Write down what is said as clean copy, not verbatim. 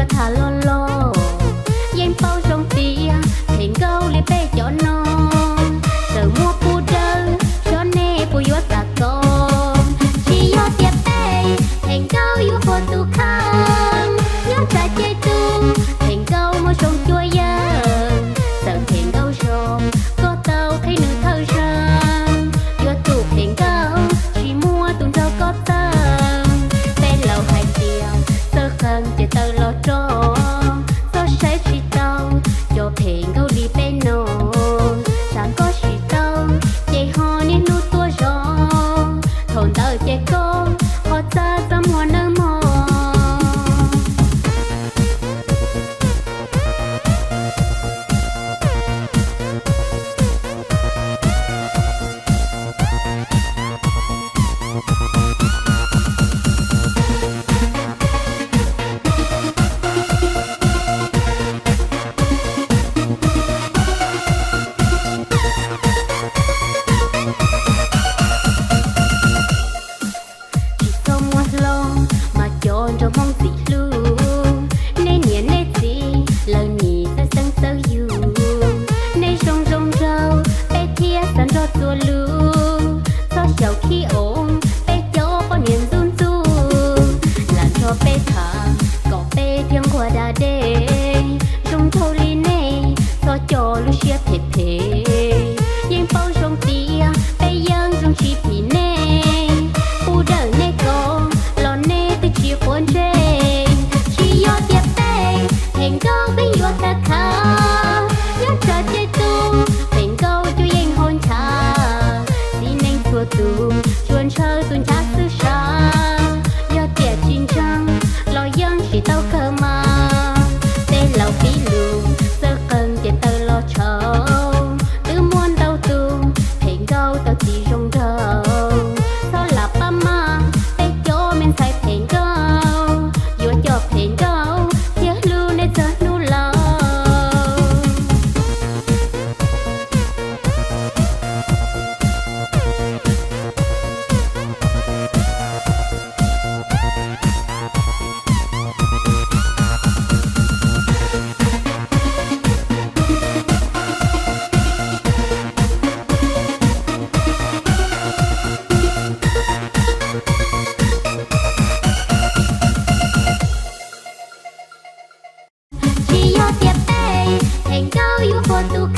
cho thà lo lo yên bao trong tia thèn câu li bê cho non giờ mua pu đơn cho nè pu yo ta con chỉ yo tiệp bê thèn câu yo phô tu khang nhớ ta chơi tu thèn câu mua sông chua ya sợ thèn câu sông có tàu thấy nữ thơ sang yo tu thèn câu chỉ mua tuần trâu có tâm tên lâu hai chiều sơ khăn chỉ tơ lo trò có sẽ chỉ tao cho thèn câu đi bên nô chẳng có chỉ tao chạy ho nên nu tua gió thôn tao chạy con họ ta tâm hoa nơ mò trong mong gì luôn nên nhẹ nên gì lời nhị sẽ sang sâu you nên rong rong rau bé thia san cho tua luôn cho chào khi ổn bé cho bao niềm run run làm cho bé thả có bé thiêng qua đà đê rong thâu li nè cho lu chia phê phê yên bao rong tia bé yang rong chi phi nè u đỡ nè con lo nè từ chia cuốn trên chỉ yo tiệp bê thèn câu với yo ta khá nhớ trò chơi tu thèn câu cho yên hôn cha xin anh thua tu chuồn chơi tuần chắc tư sa yo tiệp chín trăng lo dân chỉ tao cơ mà tên lâu phí lù sơ cần để tao lo chờ từ muôn tao tu thèn câu tao chỉ rong rau sao là ba ma bé cho mình sai thèn câu yo cho thèn câu tiếc lu nên giờ nu lo chỉ yo tiệp bê thèn câu yo phô tu